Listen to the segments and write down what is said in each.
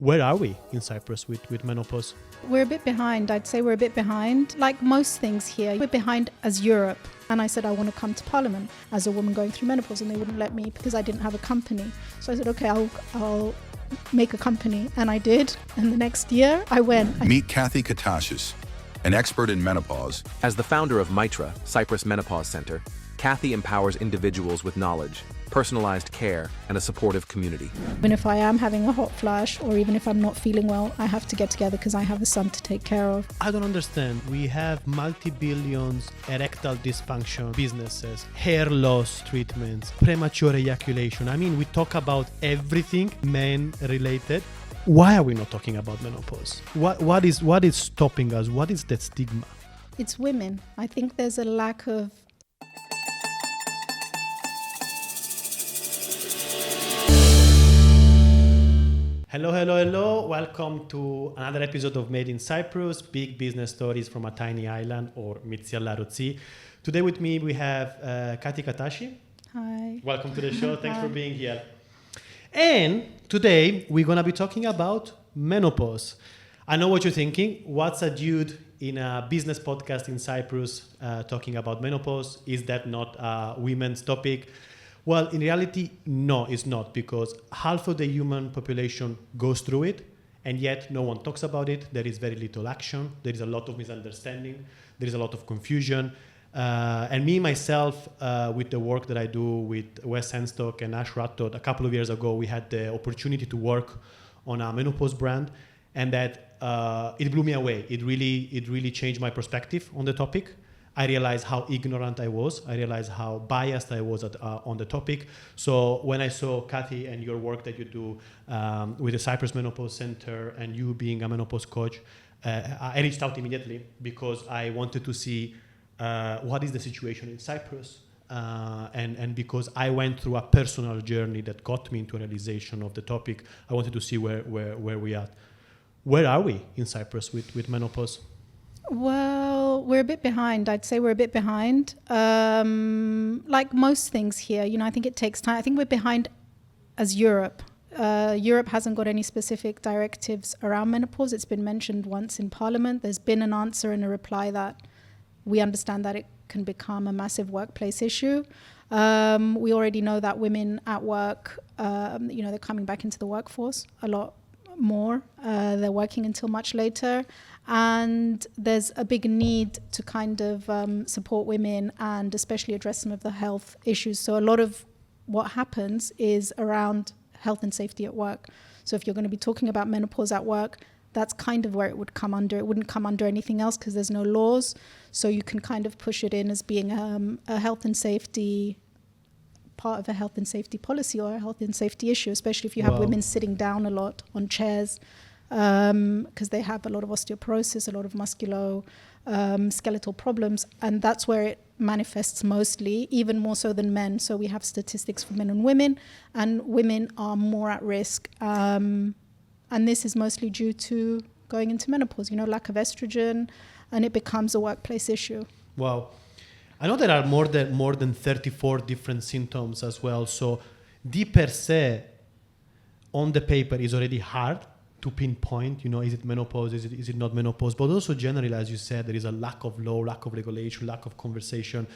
Where are we in Cyprus with menopause? We're a bit behind. I'd say we're a bit behind. Like most things here, we're behind as Europe. And I said, I want to come to Parliament as a woman going through menopause, and they wouldn't let me because I didn't have a company. So I said, okay, I'll make a company. And I did. And the next year I went. Meet Kathy Kattashis, an expert in menopause. As the founder of MITRA, Cyprus Menopause Center, Kathy empowers individuals with knowledge, personalized care, and a supportive community. Even if I am having a hot flash, or even if I'm not feeling well, I have to get together because I have a son to take care of. I don't understand. We have multi-billions erectile dysfunction businesses, hair loss treatments, premature ejaculation. I mean, we talk about everything men related. Why are we not talking about menopause? What is stopping us? What is that stigma? It's women. I think there's a lack of Hello. Welcome to another episode of Made in Cyprus, big business stories from a tiny island, or MITRA. Today with me we have Kathy Kattashis. Hi. Welcome to the show. Thanks for being here. And today we're going to be talking about menopause. I know what you're thinking. What's a dude in a business podcast in Cyprus talking about menopause? Is that not a women's topic? Well, in reality, no, it's not, because half of the human population goes through it, and yet no one talks about it. There is very little action. There is a lot of misunderstanding. There is a lot of confusion. And me, myself, with the work that I do with Wes Henstock and Ash Rattot, a couple of years ago, we had the opportunity to work on a menopause brand, and that it blew me away. It really changed my perspective on the topic. I realized how ignorant I was. I realized how biased I was on the topic. So when I saw Kathy and your work that you do with the Cyprus Menopause Center and you being a menopause coach, I reached out immediately because I wanted to see what is the situation in Cyprus. And because I went through a personal journey that got me into a realization of the topic, I wanted to see where we are. Where are we in Cyprus with menopause? Well, we're a bit behind. I'd say we're a bit behind. Like most things here, I think it takes time. I think we're behind as Europe. Europe hasn't got any specific directives around menopause. It's been mentioned once in Parliament. There's been an answer and a reply that we understand that it can become a massive workplace issue. We already know that women at work, they're coming back into the workforce a lot more. They're working until much later. And there's a big need to kind of support women and especially address some of the health issues. So a lot of what happens is around health and safety at work. So if you're going to be talking about menopause at work, that's kind of where it would come under. It wouldn't come under anything else because there's no laws. So you can kind of push it in as being a health and safety, part of a health and safety policy or a health and safety issue, especially if you have women sitting down a lot on chairs. Because they have a lot of osteoporosis, a lot of musculoskeletal problems, and that's where it manifests mostly, even more so than men. So we have statistics for men and women are more at risk. And this is mostly due to going into menopause, lack of estrogen, and it becomes a workplace issue. Wow. I know there are more than 34 different symptoms as well. So D per se on the paper is already hard to pinpoint, is it menopause, is it not menopause? But also generally, as you said, there is a lack of law, lack of regulation, lack of conversation.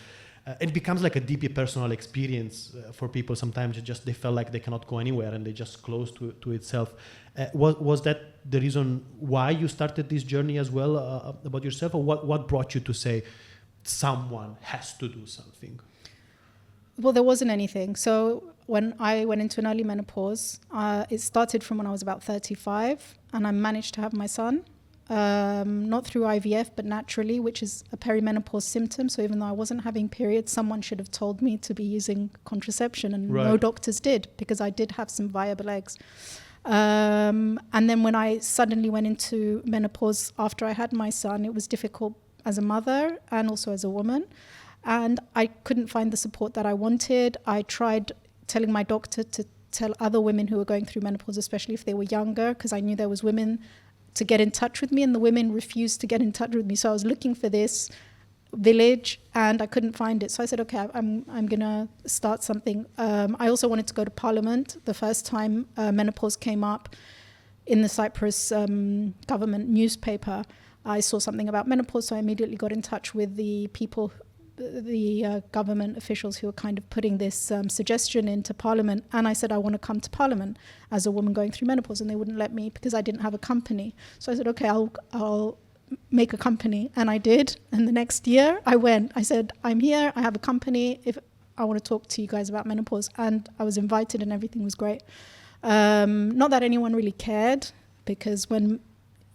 It becomes like a deeply personal experience for people. Sometimes they felt like they cannot go anywhere and they just close to itself. Was that the reason why you started this journey as well about yourself? Or what brought you to say someone has to do something? Well, there wasn't anything. So when I went into an early menopause, it started from when I was about 35, and I managed to have my son, not through IVF, but naturally, which is a perimenopause symptom. So even though I wasn't having periods, someone should have told me to be using contraception, and no doctors did, because I did have some viable eggs. And then when I suddenly went into menopause after I had my son, it was difficult as a mother and also as a woman. And I couldn't find the support that I wanted. I tried telling my doctor to tell other women who were going through menopause, especially if they were younger, because I knew there was women, to get in touch with me, and the women refused to get in touch with me. So I was looking for this village and I couldn't find it. So I said, okay, I'm going to start something. I also wanted to go to Parliament. The first time menopause came up, in the Cyprus government newspaper, I saw something about menopause, so I immediately got in touch with the people, the government officials who were kind of putting this suggestion into Parliament. And I said, I want to come to Parliament as a woman going through menopause, and they wouldn't let me because I didn't have a company. So I said, okay, I'll make a company. And I did. And the next year I went. I said, I'm here, I have a company, if I want to talk to you guys about menopause. And I was invited and everything was great. Not that anyone really cared, because when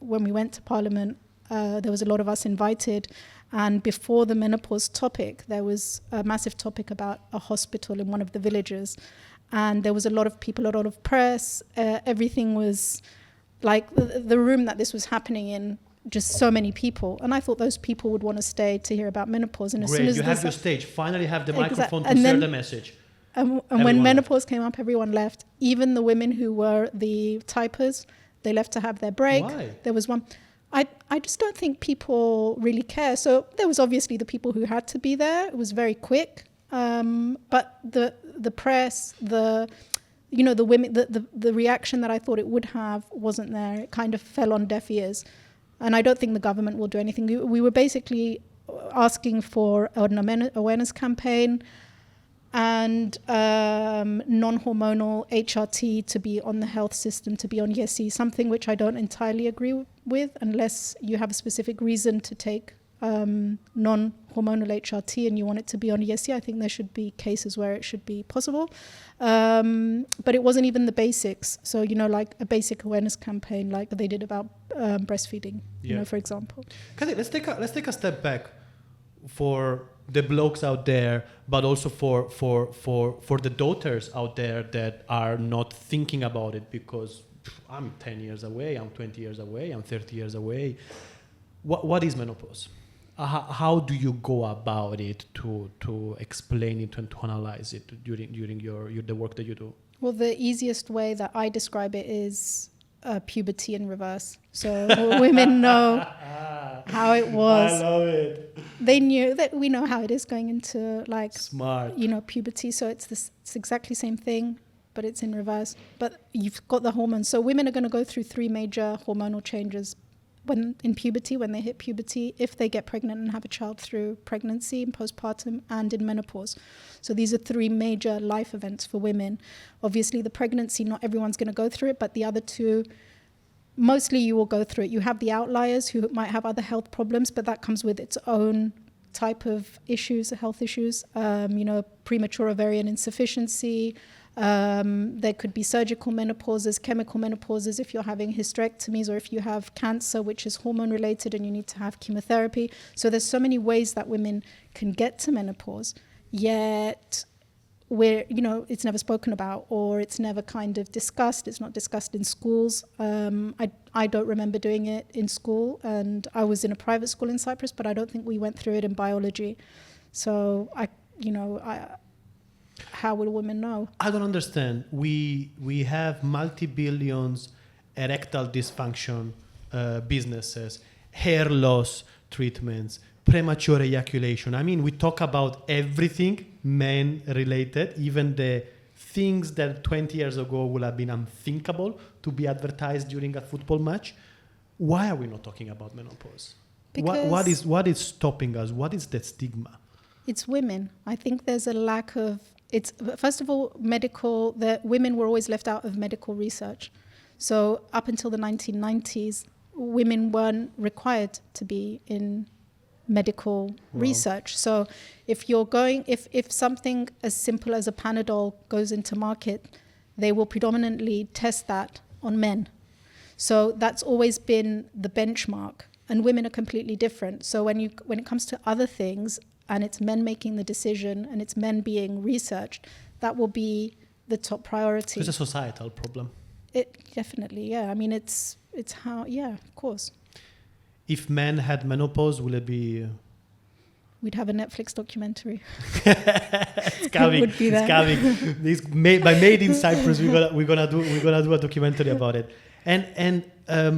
we went to Parliament, there was a lot of us invited. And before the menopause topic, there was a massive topic about a hospital in one of the villages. And there was a lot of people, a lot of press. Everything was like the room that this was happening in, just so many people. And I thought those people would want to stay to hear about menopause. And as soon as you have your stage, finally have the microphone to and share then, the message. And when menopause came up, everyone left. Even the women who were the typers, they left to have their break. Why? There was one. I just don't think people really care. So there was obviously the people who had to be there. It was very quick. But the press, the women, the reaction that I thought it would have wasn't there. It kind of fell on deaf ears. And I don't think the government will do anything. We were basically asking for an awareness campaign and non-hormonal HRT to be on the health system, to be on ESC, something which I don't entirely agree with, unless you have a specific reason to take non-hormonal HRT and you want it to be on ESC. I think there should be cases where it should be possible. But it wasn't even the basics. So, like a basic awareness campaign like they did about breastfeeding, for example. Kathy, let's take a step back for the blokes out there, but also for the daughters out there that are not thinking about it, because I'm 10 years away, I'm 20 years away, I'm 30 years away. What is menopause? How do you go about it to explain it and to analyze it during the work that you do? Well, the easiest way that I describe it is puberty in reverse. So women know how it was. I love it. They knew that we know how it is going into smart. Puberty. So it's exactly the same thing, but it's in reverse. But you've got the hormones. So women are going to go through 3 major hormonal changes when they hit puberty, if they get pregnant and have a child through pregnancy and postpartum, and in menopause. So these are 3 major life events for women. Obviously the pregnancy, not everyone's going to go through it, but the other 2, mostly you will go through it. You have the outliers who might have other health problems, but that comes with its own type of issues, health issues, premature ovarian insufficiency. There could be surgical menopauses, chemical menopauses if you're having hysterectomies, or if you have cancer, which is hormone related and you need to have chemotherapy. So there's so many ways that women can get to menopause, yet it's never spoken about, or it's never kind of discussed. It's not discussed in schools. I don't remember doing it in school, and I was in a private school in Cyprus, but I don't think we went through it in biology. So how will women know? I don't understand. We have multi-billions erectile dysfunction businesses, hair loss treatments, premature ejaculation. I mean, we talk about everything men related, even the things that 20 years ago would have been unthinkable to be advertised during a football match. Why are we not talking about menopause? What is stopping us? What is the stigma? It's women. I think there's a lack of... It's first of all, that women were always left out of medical research. So up until the 1990s, women weren't required to be in medical research. So if something as simple as a Panadol goes into market, they will predominantly test that on men. So that's always been the benchmark, and women are completely different. So when it comes to other things, and it's men making the decision, and it's men being researched, that will be the top priority. It's a societal problem. It definitely, yeah. I mean, it's how, yeah, of course. If men had menopause, will it be? We'd have a Netflix documentary. It's coming. It would be there. It's coming. This Made in Cyprus. We're gonna do a documentary about it. And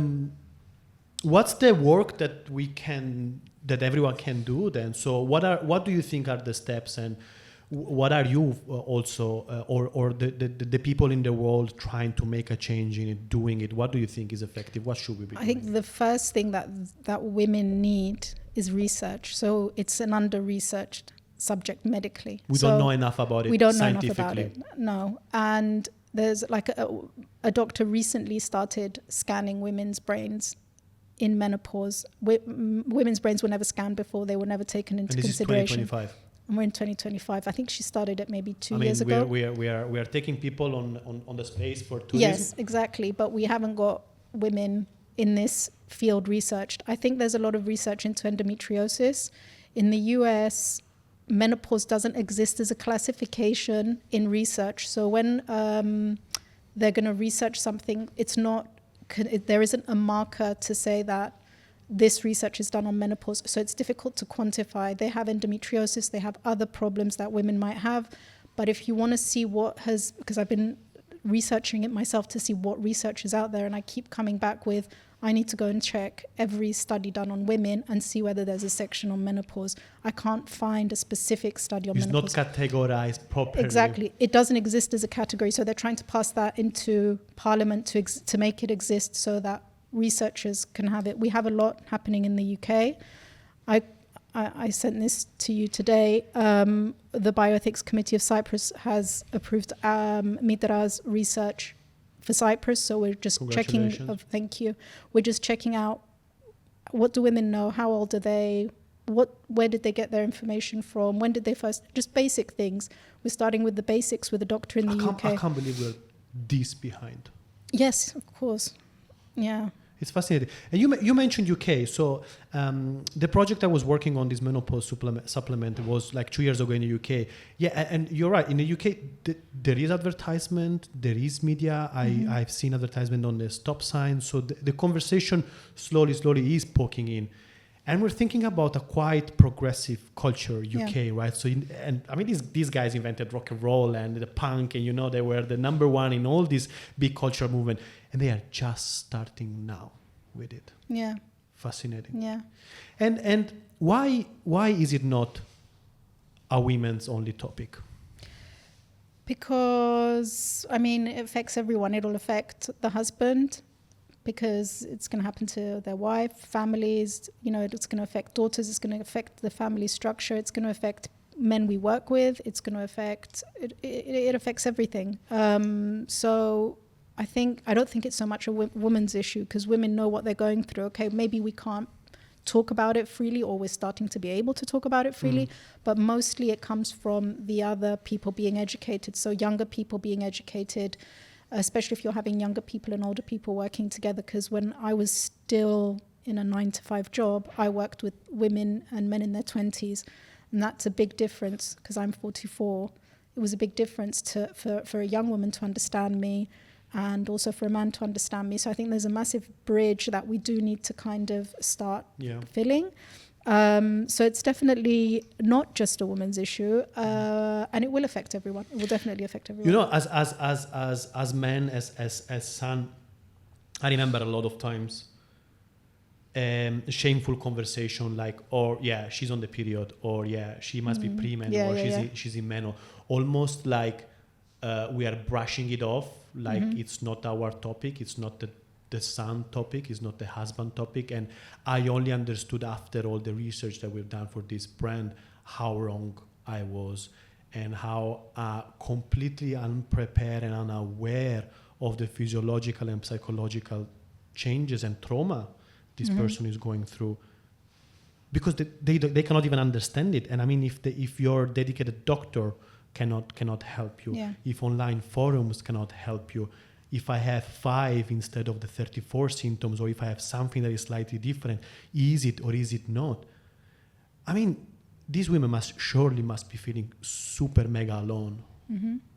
what's the work that everyone can do then? So what do you think are the steps, and what are you also, or the people in the world trying to make a change in it, doing it? What do you think is effective? What should we be doing? I think the first thing that women need is research. So it's an under-researched subject medically. We don't know enough about it. We don't know enough about it. No. And there's like a doctor recently started scanning women's brains in menopause. Women's brains were never scanned before. They were never taken into consideration. And this is 2025. And we're in 2025. I think she started it maybe 2 years ago. We are taking people on the space for tourism. Yes, exactly. But we haven't got women in this field researched. I think there's a lot of research into endometriosis. In the US, menopause doesn't exist as a classification in research. So when they're going to research something, there isn't a marker to say that this research is done on menopause. So it's difficult to quantify. They have endometriosis, they have other problems that women might have. But if you want to see because I've been researching it myself to see what research is out there, and I keep coming back with, I need to go and check every study done on women and see whether there's a section on menopause. I can't find a specific study on menopause. It's not categorized properly. Exactly. It doesn't exist as a category. So they're trying to pass that into Parliament to make it exist so that researchers can have it. We have a lot happening in the UK. I sent this to you today. The Bioethics Committee of Cyprus has approved MITRA's research for Cyprus, so we're just checking. Thank you. We're just checking out what do women know, how old are they, where did they get their information from, when did they first, just basic things. We're starting with the basics with a doctor in the UK. I can't believe we're this behind. Yes, of course. Yeah. It's fascinating. And you mentioned UK. So the project I was working on, this menopause supplement, was like 2 years ago in the UK. Yeah, and you're right. In the UK, there is advertisement, there is media. I've seen advertisement on the stop sign. So the conversation slowly is poking in. And we're thinking about a quite progressive culture, UK, right? So, these guys invented rock and roll and the punk, and they were the number one in all this big cultural movement, and they are just starting now with it. Yeah. Fascinating. Yeah. And why is it not a women's only topic? Because it affects everyone. It'll affect the husband, because it's going to happen to their wife, families, it's going to affect daughters, it's going to affect the family structure, it's going to affect men we work with, it's going to affect, it affects everything. So I don't think it's so much a woman's issue, because women know what they're going through. Okay, maybe we can't talk about it freely, or we're starting to be able to talk about it freely, but mostly it comes from the other people being educated, so younger people being educated, especially if you're having younger people and older people working together. Because when I was still in a 9-to-5 job, I worked with women and men in their 20s. And that's a big difference, because I'm 44. It was a big difference for a young woman to understand me, and also for a man to understand me. So I think there's a massive bridge that we do need to kind of start filling. So it's definitely not just a woman's issue, and it will affect everyone. It will definitely affect everyone. As men, as son, I remember a lot of times shameful conversation like, she's on the period, or she must be premen, or she's in menopause, almost like we are brushing it off, like it's not our topic, it's not the son topic, is not the husband topic. And I only understood after all the research that we've done for this brand how wrong I was, and how completely unprepared and unaware of the physiological and psychological changes and trauma this person is going through, because they cannot even understand it. And if your dedicated doctor cannot help you, if online forums cannot help you, if I have 5 instead of the 34 symptoms, or if I have something that is slightly different, is it or is it not? These women must be feeling super mega alone,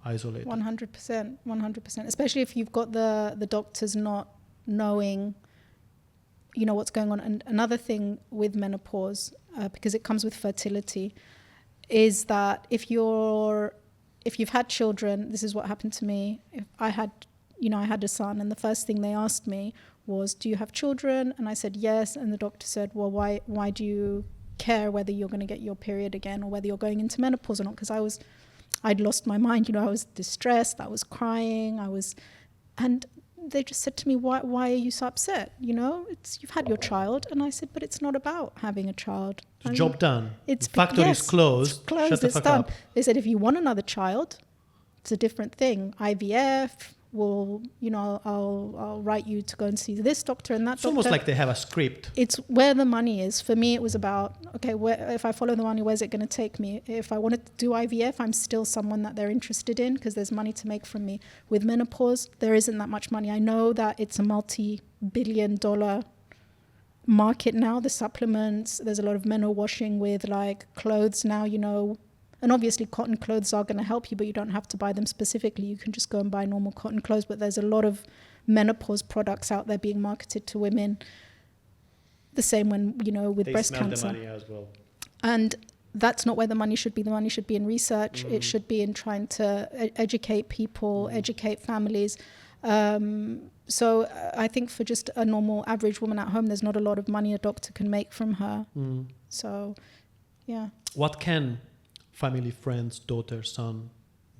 isolated. 100%. Especially if you've got the doctors not knowing, what's going on. And another thing with menopause, because it comes with fertility, is that if you've had children, this is what happened to me. If I had a son, and the first thing they asked me was, do you have children? And I said, yes. And the doctor said, well, why do you care whether you're going to get your period again, or whether you're going into menopause or not? Because I'd lost my mind. You know, I was distressed. I was crying. And they just said to me, why are you so upset? You know, you've had your child. And I said, but it's not about having a child. Job done. It's the factory is closed. It's closed. Shut the It's fuck done. up. They said, if you want another child, it's a different thing. IVF will, you know, I'll write you to go and see this doctor and that It's doctor. almost like they have a script. It's where the money is. For me, it was about, okay, if I follow the money, where's it going to take me? If I wanted to do IVF, I'm still someone that they're interested in because there's money to make from me. With menopause, there isn't that much money. I know that it's a multi-billion-dollar market now, the supplements. There's a lot of men are washing with like clothes now, you know. And obviously cotton clothes are going to help you, but you don't have to buy them specifically. You can just go and buy normal cotton clothes. But there's a lot of menopause products out there being marketed to women. The same when, you know, with breast cancer. They smell the money as well. And that's not where the money should be. The money should be in research. It should be in trying to educate people, educate families. So I think for just a normal average woman at home, there's not a lot of money a doctor can make from her. So, yeah. What can family, friends, daughter, son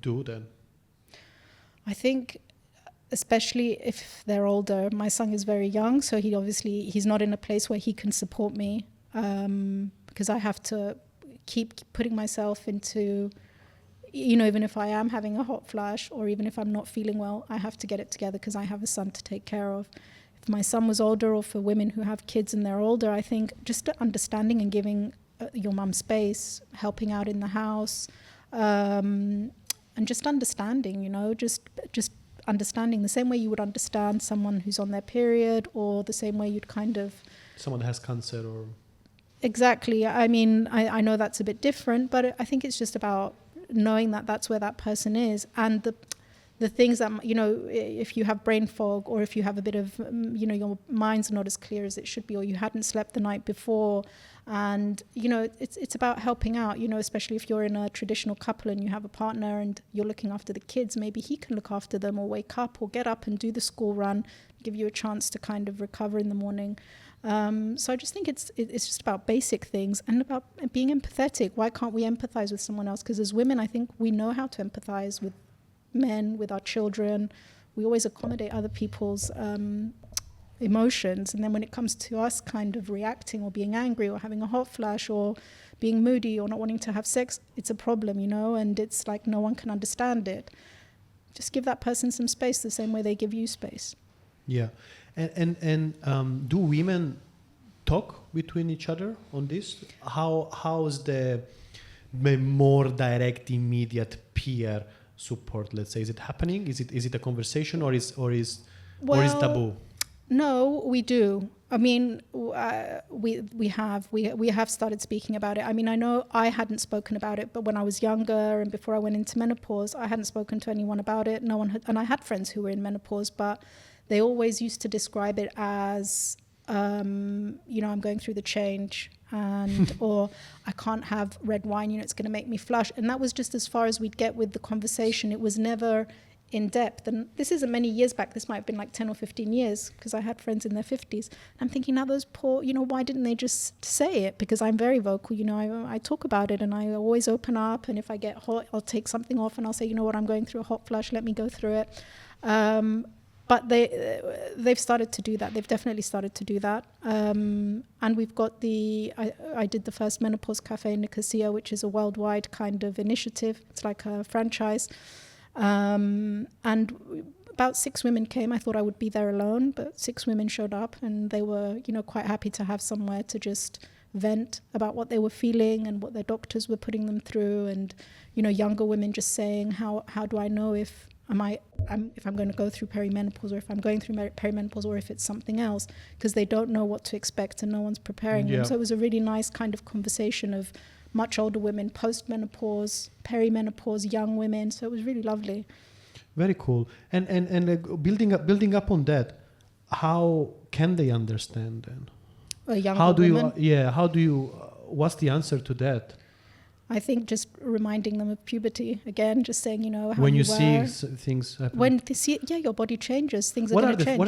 do then? I think especially if they're older. My son is very young, so he's not in a place where he can support me, because I have to keep putting myself into, you know, even if I am having a hot flash or even if I'm not feeling well, I have to get it together because I have a son to take care of. If my son was older, or for women who have kids and they're older, I think just understanding and giving your mum space, helping out in the house, and just understanding, you know, just understanding the same way you would understand someone who's on their period, or the same way you'd kind of... Someone that has cancer or... Exactly. I mean, I know that's a bit different, but I think it's just about knowing that that's where that person is, and the things that, you know, if you have brain fog, or if you have a bit of, you know, your mind's not as clear as it should be, or you hadn't slept the night before, and, you know, it's about helping out, you know, especially if you're in a traditional couple and you have a partner and you're looking after the kids, maybe he can look after them, or wake up or get up and do the school run, give you a chance to kind of recover in the morning. So I just think it's just about basic things and about being empathetic. Why can't we empathize with someone else? Because as women, I think we know how to empathize with men, with our children. We always accommodate other people's emotions. And then when it comes to us kind of reacting or being angry or having a hot flash or being moody or not wanting to have sex, it's a problem, you know, and it's like no one can understand it. Just give that person some space the same way they give you space. Yeah. And do women talk between each other on this? How's the more direct, immediate peer support? Let's say, is it happening? Is it a conversation, or is taboo? No, we do. I mean, we have started speaking about it. I mean, I know I hadn't spoken about it, but when I was younger and before I went into menopause, I hadn't spoken to anyone about it. No one had, and I had friends who were in menopause, but they always used to describe it as, you know, I'm going through the change, and or I can't have red wine, you know, it's going to make me flush. And that was just as far as we'd get with the conversation. It was never in depth. And this isn't many years back. This might have been like 10 or 15 years, because I had friends in their 50s. I'm thinking, now those poor, you know, why didn't they just say it? Because I'm very vocal, you know, I talk about it and I always open up. And if I get hot, I'll take something off and I'll say, you know what, I'm going through a hot flush, let me go through it. But they've started to do that. They've definitely started to do that. And we've got I did the first Menopause Cafe in Nicosia, which is a worldwide kind of initiative. It's like a franchise. And about 6 women came. I thought I would be there alone, but 6 women showed up, and they were, you know, quite happy to have somewhere to just vent about what they were feeling and what their doctors were putting them through. And, you know, younger women just saying, how do I know if I'm going to go through perimenopause, or if I'm going through perimenopause, or if it's something else, because they don't know what to expect and no one's preparing them. So it was a really nice kind of conversation of much older women, post-menopause, perimenopause, young women. So it was really lovely. Very cool. And building up on that, how can they understand then? A younger woman? What's the answer to that? I think just reminding them of puberty again, just saying, you know, how when you see things happen. When they see, your body changes, things are going to change.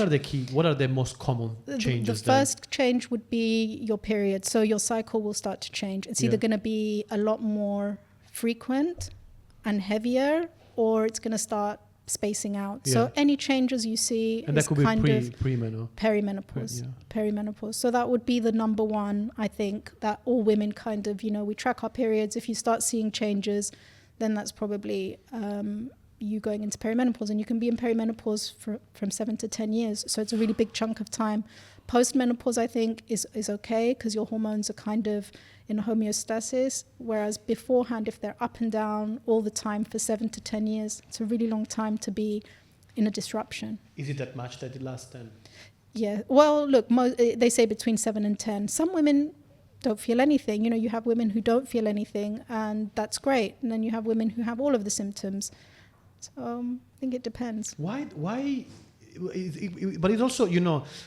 What are the most common changes? The first change would be your period. So your cycle will start to change. It's either going to be a lot more frequent, and heavier, or it's going to start spacing out. So any changes you see and is that could kind be of perimenopause. Perimenopause. So that would be the number one, I think, that all women kind of, we track our periods. If you start seeing changes, then that's probably you going into perimenopause, and you can be in perimenopause from 7 to 10 years. So it's a really big chunk of time. Post-menopause, I think, is okay because your hormones are kind of in homeostasis, whereas beforehand, if they're up and down all the time for 7 to 10 years, it's a really long time to be in a disruption. Is it that much that it lasts then? Yeah. Well, look, they say between 7 and 10. Some women don't feel anything. You have women who don't feel anything, and that's great. And then you have women who have all of the symptoms. So I think it depends. Why? But it's also,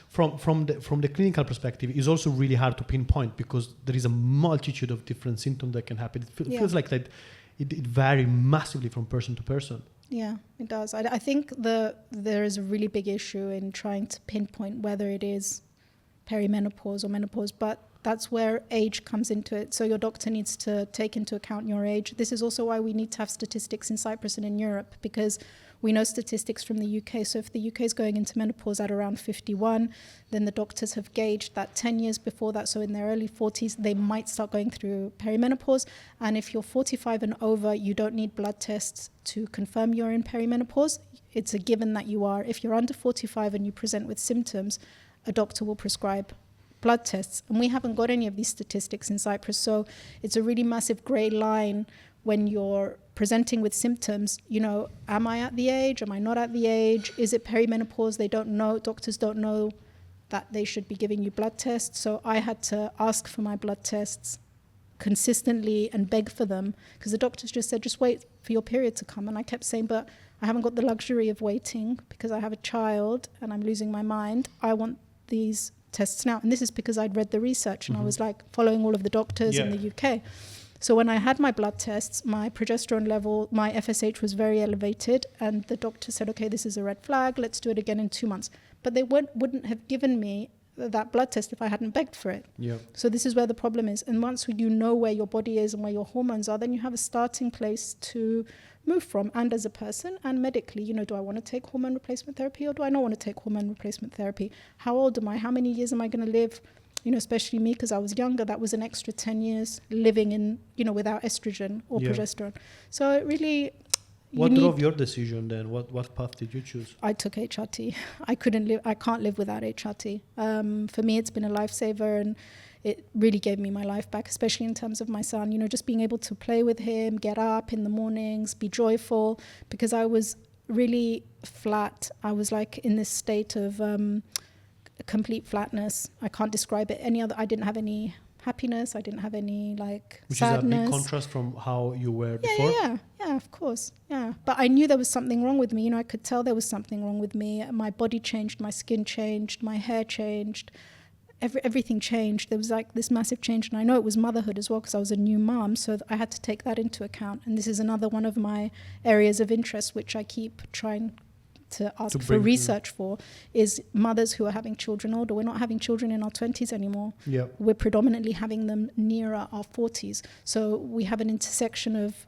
from the clinical perspective, it's also really hard to pinpoint because there is a multitude of different symptoms that can happen. It feels like that it varies massively from person to person. Yeah, it does. I think there is a really big issue in trying to pinpoint whether it is perimenopause or menopause, but that's where age comes into it. So your doctor needs to take into account your age. This is also why we need to have statistics in Cyprus and in Europe, because we know statistics from the UK. So if the UK is going into menopause at around 51, then the doctors have gauged that 10 years before that, so in their early 40s, they might start going through perimenopause. And if you're 45 and over, you don't need blood tests to confirm you're in perimenopause. It's a given that you are. If you're under 45 and you present with symptoms, a doctor will prescribe blood tests. And we haven't got any of these statistics in Cyprus. So it's a really massive grey line when you're presenting with symptoms. Am I at the age? Am I not at the age? Is it perimenopause? They don't know. Doctors don't know that they should be giving you blood tests. So I had to ask for my blood tests consistently and beg for them, because the doctors just said, just wait for your period to come. And I kept saying, but I haven't got the luxury of waiting because I have a child and I'm losing my mind. I want these tests now. And this is because I'd read the research and I was like following all of the doctors in the UK. So when I had my blood tests, my progesterone level, my FSH was very elevated, and the doctor said, okay, this is a red flag, let's do it again in 2 months. But they wouldn't have given me that blood test if I hadn't begged for it. Yeah. So this is where the problem is. And once you know where your body is and where your hormones are, then you have a starting place to move from, and as a person and medically, do I want to take hormone replacement therapy or do I not want to take hormone replacement therapy? How old am I? How many years am I going to live? Especially me, because I was younger, that was an extra 10 years living in, without estrogen or progesterone. So it really... What drove your decision then? What path did you choose? I took HRT. I can't live without HRT. For me, it's been a lifesaver, and it really gave me my life back, especially in terms of my son, just being able to play with him, get up in the mornings, be joyful, because I was really flat. I was like in this state of complete flatness. I can't describe it I didn't have any happiness. I didn't have any Which sadness. Is a big contrast from how you were before. Yeah, of course. Yeah. But I knew there was something wrong with me. I could tell there was something wrong with me. My body changed, my skin changed, my hair changed. Everything changed. There was this massive change. And I know it was motherhood as well, because I was a new mom. So I had to take that into account. And this is another one of my areas of interest, which I keep trying to ask for research for, is mothers who are having children older. We're not having children in our 20s anymore. Yeah. We're predominantly having them nearer our 40s. So we have an intersection of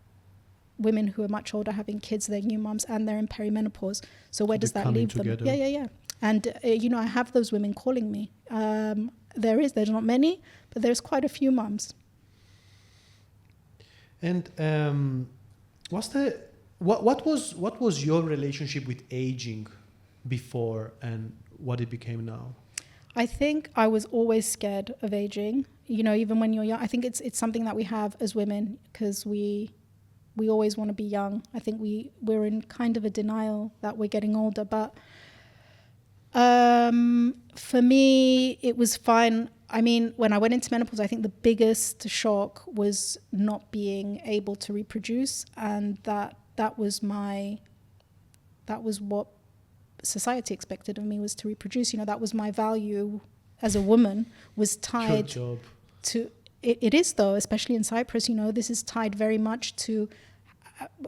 women who are much older having kids, they're new moms, and they're in perimenopause. So where does that leave them? Yeah. And, I have those women calling me. There's not many, but there's quite a few moms. And what was your relationship with aging before and what it became now? I think I was always scared of aging. Even when you're young, I think it's something that we have as women, because we always want to be young. I think we're in kind of a denial that we're getting older, but for me, it was fine. I mean, when I went into menopause, I think the biggest shock was not being able to reproduce, and that was what society expected of me, was to reproduce. That was my value as a woman, was tied to it is though, especially in Cyprus, this is tied very much to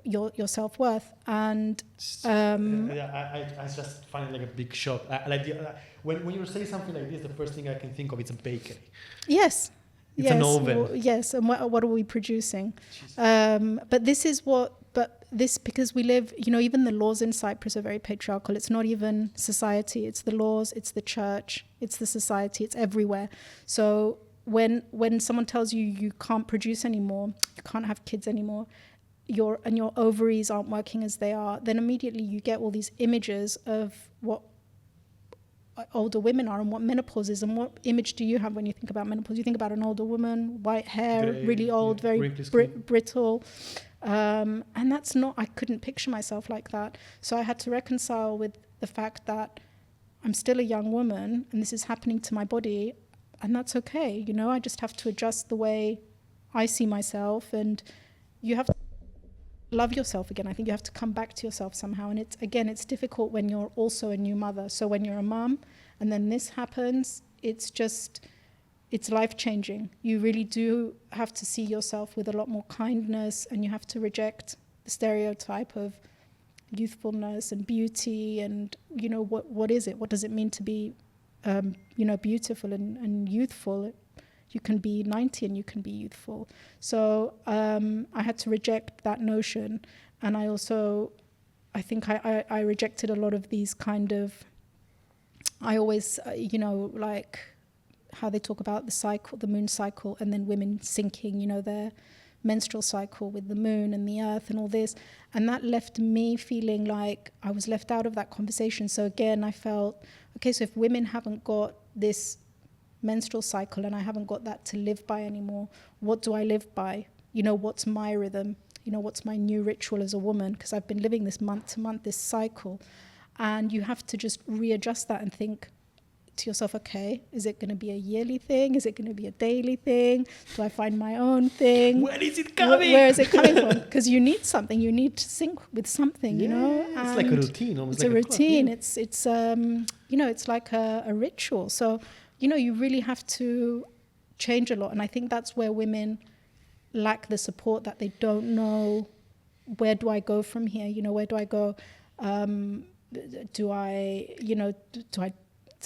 your self-worth. And I just find it like a big shock. When you say something like this, the first thing I can think of is a bakery. Yes. It's an oven. Yes, and what are we producing? But this is what but this, because we live, even the laws in Cyprus are very patriarchal. It's not even society, it's the laws, it's the church, it's the society, it's everywhere. So when someone tells you you can't produce anymore, you can't have kids anymore, your ovaries aren't working as they are, then immediately you get all these images of what older women are and what menopause is. And what image do you have when you think about menopause? You think about an older woman, white hair, Grey, really old, very brittle. And that's not, I couldn't picture myself like that. So I had to reconcile with the fact that I'm still a young woman and this is happening to my body, and that's okay. I just have to adjust the way I see myself, and you have to love yourself again. I think you have to come back to yourself somehow. And it's difficult when you're also a new mother. So when you're a mum and then this happens, it's life-changing. You really do have to see yourself with a lot more kindness, and you have to reject the stereotype of youthfulness and beauty and, what is it? What does it mean to be, beautiful and youthful? You can be 90 and you can be youthful. So I had to reject that notion. And I think I rejected a lot of these kind of, I always, like how they talk about the cycle, the moon cycle, and then women syncing, their menstrual cycle with the moon and the earth and all this. And that left me feeling like I was left out of that conversation. So again, I felt, okay, so if women haven't got this menstrual cycle and I haven't got that to live by anymore, what do I live by? What's my rhythm? What's my new ritual as a woman? Because I've been living this month to month, this cycle. And you have to just readjust that and think to yourself, okay, is it going to be a yearly thing? Is it going to be a daily thing? Do I find my own thing? Where is it coming? Where is it coming from? Because you need something. You need to sync with something, It's like a routine. It's like a routine. It's it's like a ritual. So, you really have to change a lot. And I think that's where women lack the support, that they don't know, where do I go from here? Where do I go? Do I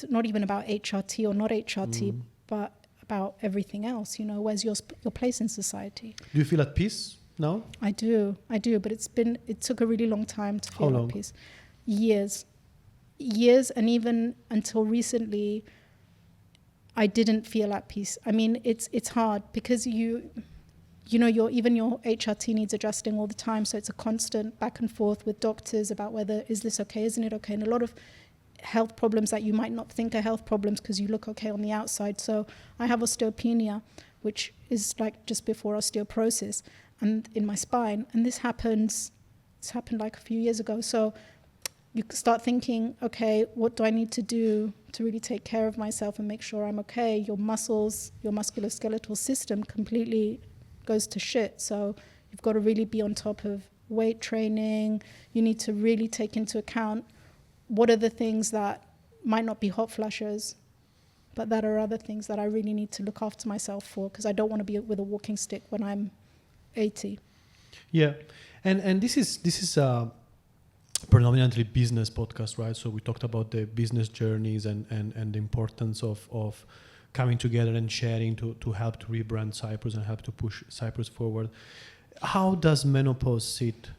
not even about HRT or not HRT, but about everything else, where's your place in society? Do you feel at peace now? I do, but it took a really long time to feel at peace. Years, and even until recently, I didn't feel at peace. I mean, it's hard because your HRT needs adjusting all the time. So it's a constant back and forth with doctors about whether, is this okay, isn't it okay? And a lot of health problems that you might not think are health problems because you look okay on the outside. So I have osteopenia, which is like just before osteoporosis, and in my spine. And it's happened like a few years ago. So you start thinking, okay, what do I need to do to really take care of myself and make sure I'm okay? Your muscles, your musculoskeletal system completely goes to shit. So you've got to really be on top of weight training. You need to really take into account what are the things that might not be hot flushes, but that are other things that I really need to look after myself for, because I don't want to be with a walking stick when I'm 80. Yeah, and this is predominantly business podcast, right? So we talked about the business journeys and the importance of coming together and sharing to help to rebrand Cyprus and help to push Cyprus forward. How does menopause sit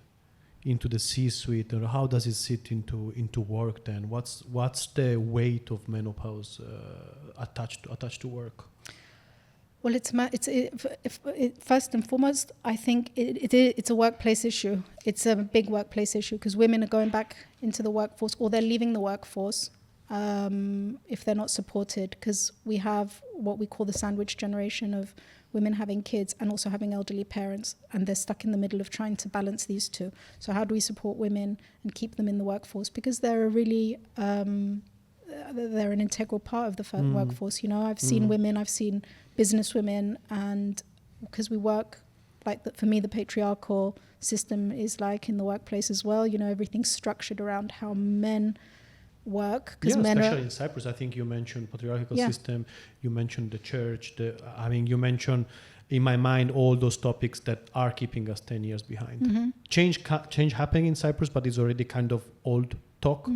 into the C-suite, or how does it sit into work then? What's the weight of menopause attached to work? Well, first and foremost, I think it's a workplace issue. It's a big workplace issue because women are going back into the workforce, or they're leaving the workforce if they're not supported, because we have what we call the sandwich generation of women having kids and also having elderly parents, and they're stuck in the middle of trying to balance these two. So how do we support women and keep them in the workforce? Because they're a really they're an integral part of the workforce. I've seen women, I've seen business women, and because we work for me, the patriarchal system is like in the workplace as well. Everything's structured around how men work. Especially in Cyprus. I think you mentioned patriarchal system, you mentioned the church, you mentioned, in my mind, all those topics that are keeping us 10 years behind. Mm-hmm. Change happening in Cyprus, but it's already kind of old talk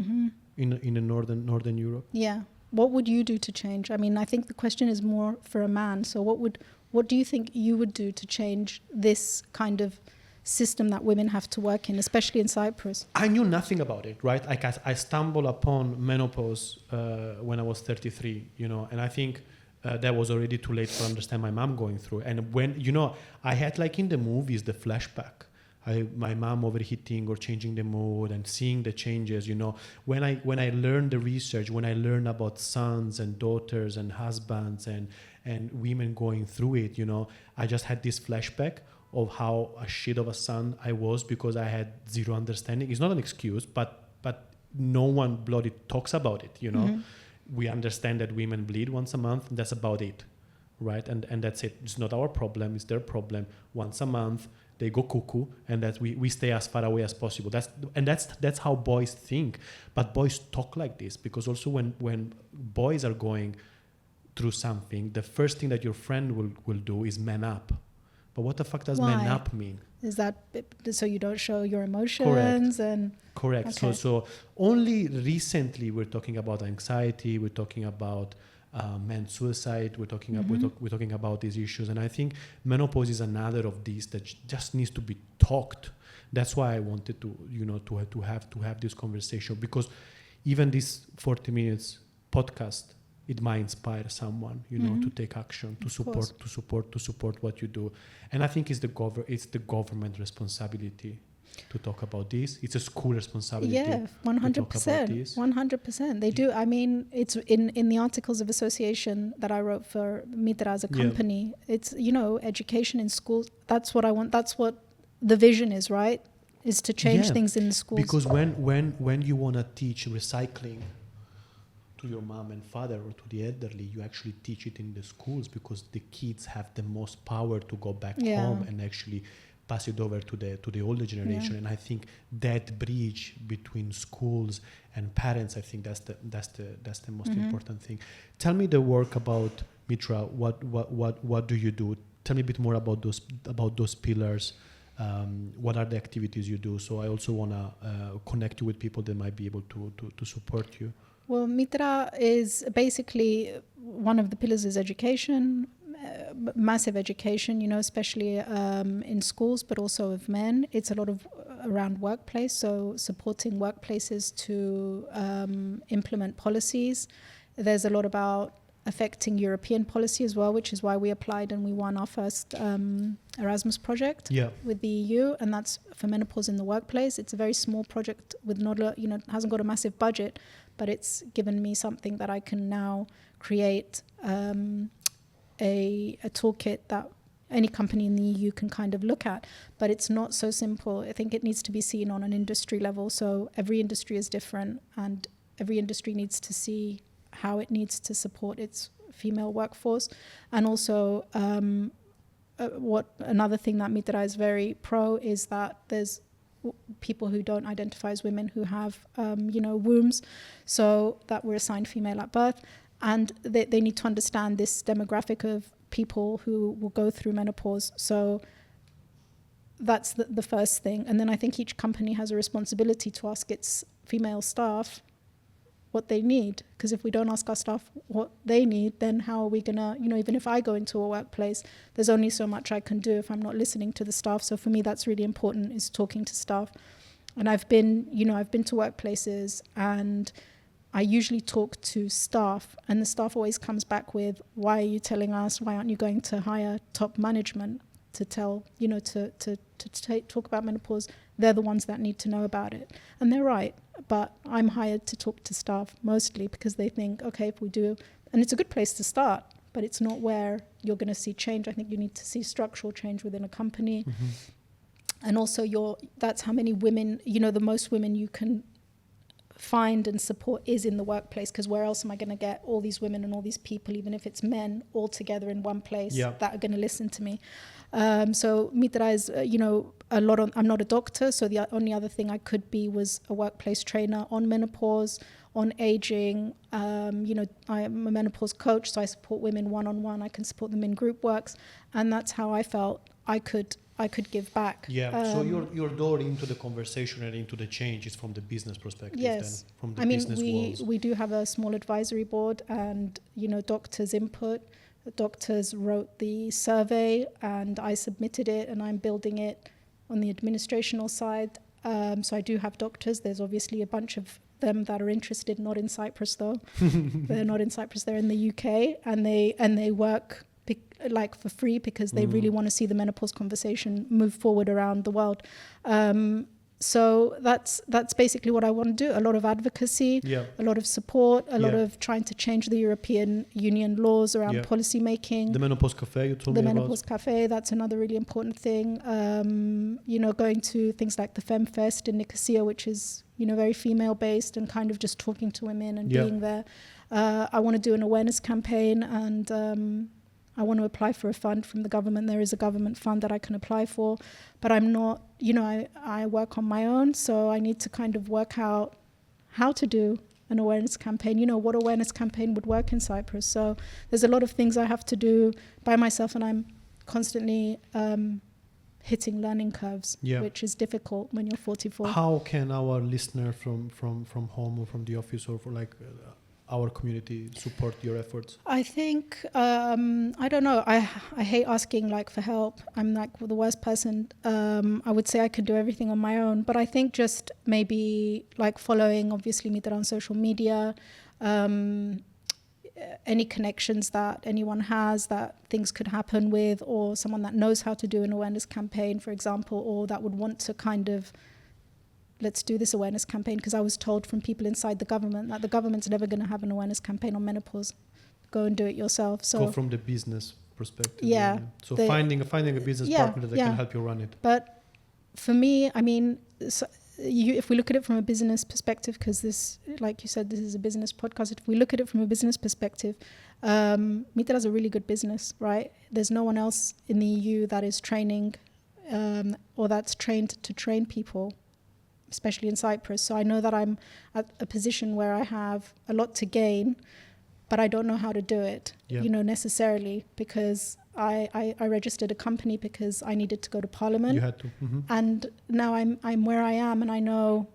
in the northern Europe. Yeah. What would you do to change? I mean, I think the question is more for a man. So what do you think you would do to change this kind of system that women have to work in, especially in Cyprus. I knew nothing about it, right? Like I stumbled upon menopause when I was 33, and I think that was already too late to understand my mom going through. And when, I had like in the movies, the flashback. My mom overheating or changing the mood and seeing the changes, when I learned the research, when I learned about sons and daughters and husbands and women going through it, I just had this flashback of how a shit of a son I was because I had zero understanding. It's not an excuse, but no one bloody talks about it, We understand that women bleed once a month, and that's about it, right? And that's it. It's not our problem, it's their problem. Once a month, they go cuckoo, and that we stay as far away as possible. That's how boys think. But boys talk like this because also when boys are going through something, the first thing that your friend will do is man up. But what the fuck does man up mean? Is that so you don't show your emotions? Correct. Okay. So only recently we're talking about anxiety, we're talking about men's suicide, we're talking about these issues, and I think menopause is another of these that just needs to be talked. That's why I wanted to to have this conversation, because even this 40 minutes podcast, it might inspire someone to take action, to support what you do. And I think it's the government responsibility to talk about this. It's a school responsibility. Yeah, 100%. 100%. They do. I mean, it's in the articles of association that I wrote for MITRA as a company. It's, education in schools. That's what I want. That's what the vision is, right? Is to change things in the schools. Because when you want to teach recycling to your mom and father or to the elderly, you actually teach it in the schools, because the kids have the most power to go back home and actually pass it over to the older generation. And I think that bridge between schools and parents, I think that's the most important thing. Tell me the work about MITRA. What do you do? Tell me a bit more about those pillars. What are the activities you do? So I also want to connect you with people that might be able to support you. Well, MITRA is basically, one of the pillars is education, massive education, especially in schools, but also of men. It's a lot of around workplace, so supporting workplaces to implement policies. There's a lot about affecting European policy as well, which is why we applied and we won our first Erasmus project with the EU, and that's for menopause in the workplace. It's a very small project with not a, hasn't got a massive budget, but it's given me something that I can now create a toolkit that any company in the EU can kind of look at. But it's not so simple. I think it needs to be seen on an industry level. So every industry is different, and every industry needs to see how it needs to support its female workforce. And also another thing that MITRA is very pro is that there's people who don't identify as women who have wombs, so that were assigned female at birth, and they need to understand this demographic of people who will go through menopause. So that's the first thing. And then I think each company has a responsibility to ask its female staff what they need, because if we don't ask our staff what they need, then how are we gonna, even if I go into a workplace, there's only so much I can do if I'm not listening to the staff. So for me, that's really important, is talking to staff. And I've been to workplaces, and I usually talk to staff, and the staff always comes back with, why are you telling us, why aren't you going to hire top management to tell, to talk about menopause? They're the ones that need to know about it. And they're right. But I'm hired to talk to staff mostly because they think, okay, if we do, and it's a good place to start, but it's not where you're going to see change. I think you need to see structural change within a company. And also that's how many women, the most women you can find and support is in the workplace, because where else am I going to get all these women and all these people, even if it's men, all together in one place that are going to listen to me. So MITRA is, I'm not a doctor, so the only other thing I could be was a workplace trainer on menopause, on aging. I am a menopause coach, so I support women one-on-one. I can support them in group works, and that's how I felt I could give back. So your door into the conversation and into the change is from the business perspective. Yes, then, from the business we do have a small advisory board, and doctors' input. The doctors wrote the survey, and I submitted it, and I'm building it on the administrational side. So I do have doctors. There's obviously a bunch of them that are interested, not in Cyprus though. They're not in Cyprus, they're in the UK, and they work like for free because they really want to see the menopause conversation move forward around the world. So that's basically what I want to do. A lot of advocacy, a lot of support, a lot of trying to change the European Union laws around policy making. The Menopause Cafe you told me about. The Menopause Cafe, that's another really important thing. Going to things like the Femme Fest in Nicosia, which is, very female based, and kind of just talking to women and being there. I want to do an awareness campaign, and I want to apply for a fund from the government. There is a government fund that I can apply for, but I'm not, I work on my own, so I need to kind of work out how to do an awareness campaign, what awareness campaign would work in Cyprus. So there's a lot of things I have to do by myself, and I'm constantly hitting learning curves, which is difficult when you're 44. How can our listener from home or from the office or for our community support your efforts? I think, I don't know. I hate asking for help. I'm the worst person. I would say I could do everything on my own, but I think just maybe following obviously MITRA on social media, any connections that anyone has that things could happen with, or someone that knows how to do an awareness campaign, for example, or that would want to kind of let's do this awareness campaign, because I was told from people inside the government that the government's never going to have an awareness campaign on menopause. Go and do it yourself. So go from the business perspective. Yeah. So finding a business partner that can help you run it. But for me, I mean, if we look at it from a business perspective, because this, like you said, this is a business podcast. If we look at it from a business perspective, MITRA is a really good business, right? There's no one else in the EU that is training or that's trained to train people, especially in Cyprus. So I know that I'm at a position where I have a lot to gain, but I don't know how to do it, necessarily, because I registered a company because I needed to go to Parliament. You had to. Mm-hmm. And now I'm where I am, and I know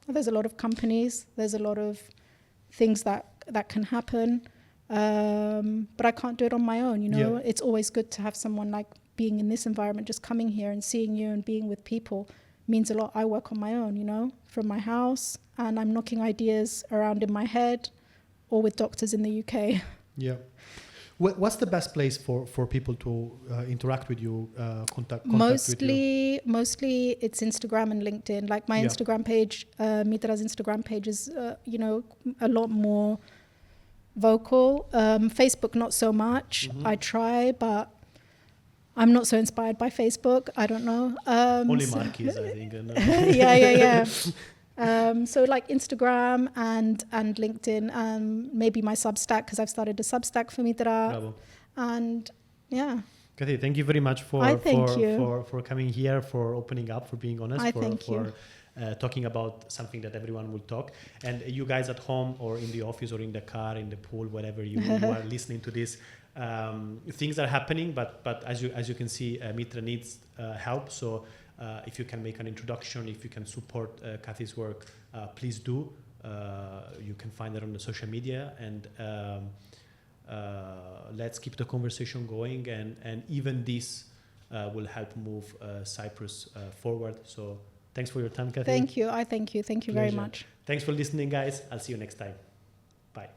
there's a lot of companies, there's a lot of things that can happen, but I can't do it on my own, It's always good to have someone being in this environment, just coming here and seeing you and being with people means a lot. I work on my own, from my house, and I'm knocking ideas around in my head or with doctors in the UK. Yeah. What's the best place for people to interact with you, contact with you? Mostly it's Instagram and LinkedIn. My Instagram page, MITRA's Instagram page is, a lot more vocal. Facebook, not so much. Mm-hmm. I try, but I'm not so inspired by Facebook. I don't know. Only Marquis, I think. Yeah. So Instagram and LinkedIn, maybe my Substack, because I've started a Substack for MITRA. Bravo. And yeah. Kathy, thank you very much for coming here, for opening up, for being honest, for talking about something that everyone will talk. And you guys at home or in the office or in the car, in the pool, wherever you are listening to this, things are happening, but as you can see, MITRA needs help. So if you can make an introduction, if you can support Kathy's work, please do. You can find her on the social media, and let's keep the conversation going. And even this will help move Cyprus forward. So thanks for your time, Kathy. Thank you. Thank you. Thank you very much. Thanks for listening, guys. I'll see you next time. Bye.